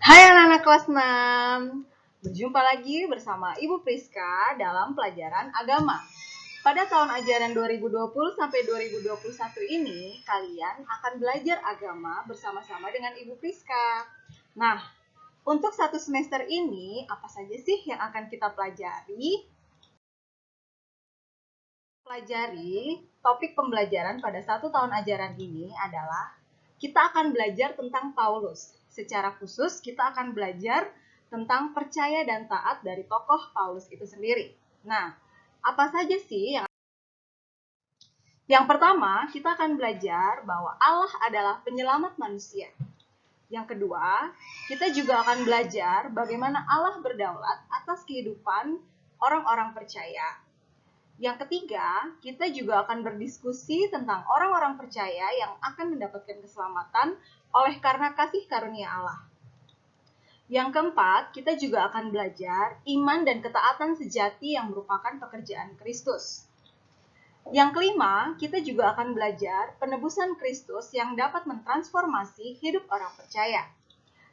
Hai anak-anak kelas 6. Berjumpa lagi bersama Ibu Priska dalam pelajaran agama. Pada tahun ajaran 2020 sampai 2021 ini, kalian akan belajar agama bersama-sama dengan Ibu Priska. Nah, untuk satu semester ini, apa saja sih yang akan kita pelajari? Topik pembelajaran pada satu tahun ajaran ini adalah kita akan belajar tentang Paulus. Secara khusus, kita akan belajar tentang percaya dan taat dari tokoh Paulus itu sendiri. Nah, apa saja sih yang pertama, kita akan belajar bahwa Allah adalah penyelamat manusia. Yang kedua, kita juga akan belajar bagaimana Allah berdaulat atas kehidupan orang-orang percaya. Yang ketiga, kita juga akan berdiskusi tentang orang-orang percaya yang akan mendapatkan keselamatan oleh karena kasih karunia Allah. Yang keempat, kita juga akan belajar iman dan ketaatan sejati yang merupakan pekerjaan Kristus. Yang kelima, kita juga akan belajar penebusan Kristus yang dapat mentransformasi hidup orang percaya.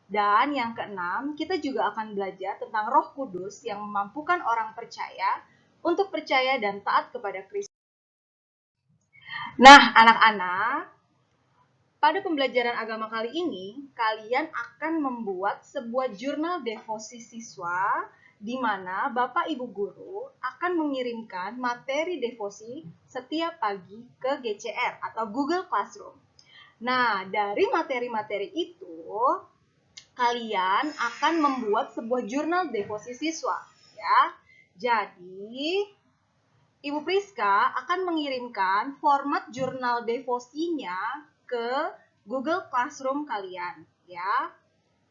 Dan yang keenam, kita juga akan belajar tentang Roh Kudus yang memampukan orang percaya untuk percaya dan taat kepada Kristus. Nah, anak-anak, pada pembelajaran agama kali ini, kalian akan membuat sebuah jurnal devosi siswa di mana Bapak Ibu Guru akan mengirimkan materi devosi setiap pagi ke GCR atau Google Classroom. Nah, dari materi-materi itu, kalian akan membuat sebuah jurnal devosi siswa, ya. Jadi, Ibu Priska akan mengirimkan format jurnal devosinya ke Google Classroom kalian, ya.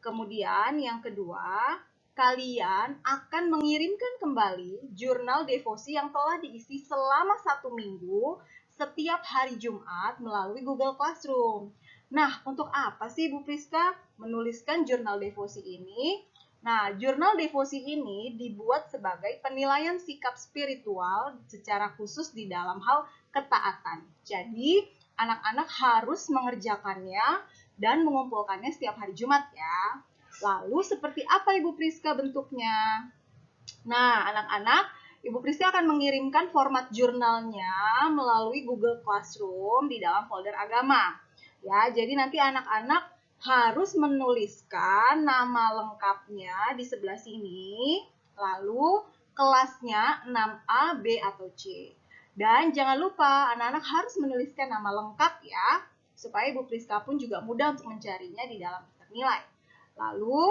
Kemudian yang kedua, kalian akan mengirimkan kembali jurnal devosi yang telah diisi selama 1 minggu setiap hari Jumat melalui Google Classroom. Nah, untuk apa sih Ibu Priska menuliskan jurnal devosi ini? Nah, jurnal devosi ini dibuat sebagai penilaian sikap spiritual secara khusus di dalam hal ketaatan. Jadi, anak-anak harus mengerjakannya dan mengumpulkannya setiap hari Jumat ya. Lalu seperti apa Ibu Priska bentuknya? Nah, anak-anak, Ibu Priska akan mengirimkan format jurnalnya melalui Google Classroom di dalam folder agama. Ya, jadi nanti anak-anak harus menuliskan nama lengkapnya di sebelah sini, lalu kelasnya 6A, B, atau C. Dan jangan lupa anak-anak harus menuliskan nama lengkap ya, supaya Ibu Priska pun juga mudah untuk mencarinya di dalam daftar nilai. Lalu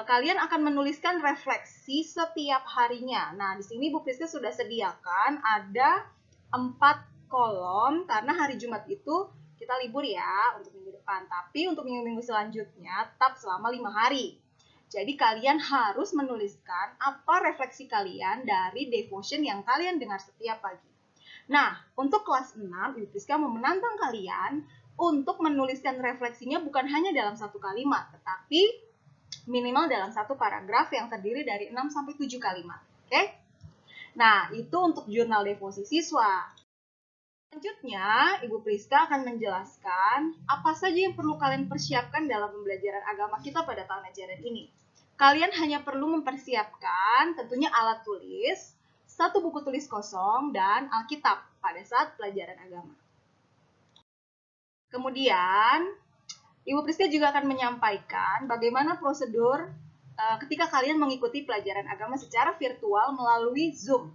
kalian akan menuliskan refleksi setiap harinya. Nah, di sini Bu Priska sudah sediakan ada 4 kolom karena hari Jumat itu kita libur ya untuk minggu depan. Tapi untuk minggu-minggu selanjutnya tetap selama 5 hari. Jadi kalian harus menuliskan apa refleksi kalian dari devotion yang kalian dengar setiap pagi. Nah, untuk kelas 6, Ibu Priska mau menantang kalian untuk menuliskan refleksinya bukan hanya dalam satu kalimat, tetapi minimal dalam satu paragraf yang terdiri dari 6-7 kalimat. Oke? Nah, itu untuk jurnal devosi siswa. Selanjutnya, Ibu Priska akan menjelaskan apa saja yang perlu kalian persiapkan dalam pembelajaran agama kita pada tahun ajaran ini. Kalian hanya perlu mempersiapkan tentunya alat tulis, satu buku tulis kosong, dan Alkitab pada saat pelajaran agama. Kemudian, Ibu Priska juga akan menyampaikan bagaimana prosedur ketika kalian mengikuti pelajaran agama secara virtual melalui Zoom.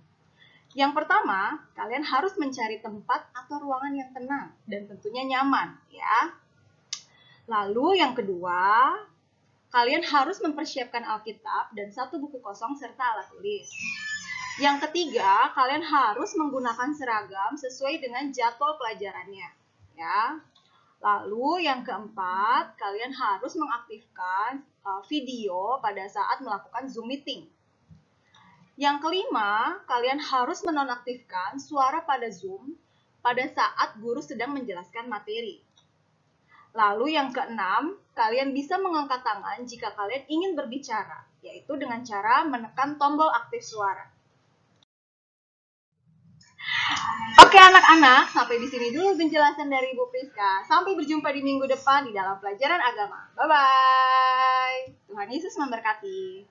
Yang pertama, kalian harus mencari tempat atau ruangan yang tenang dan tentunya nyaman, ya. Lalu yang kedua, kalian harus mempersiapkan Alkitab dan satu buku kosong serta alat tulis. Yang ketiga, kalian harus menggunakan seragam sesuai dengan jadwal pelajarannya, ya. Lalu yang keempat, kalian harus mengaktifkan video pada saat melakukan Zoom meeting. Yang kelima, kalian harus menonaktifkan suara pada Zoom pada saat guru sedang menjelaskan materi. Lalu yang keenam, kalian bisa mengangkat tangan jika kalian ingin berbicara, yaitu dengan cara menekan tombol aktif suara. Oke anak-anak, sampai di sini dulu penjelasan dari Ibu Priska. Sampai berjumpa di minggu depan di dalam pelajaran agama. Bye-bye. Tuhan Yesus memberkati.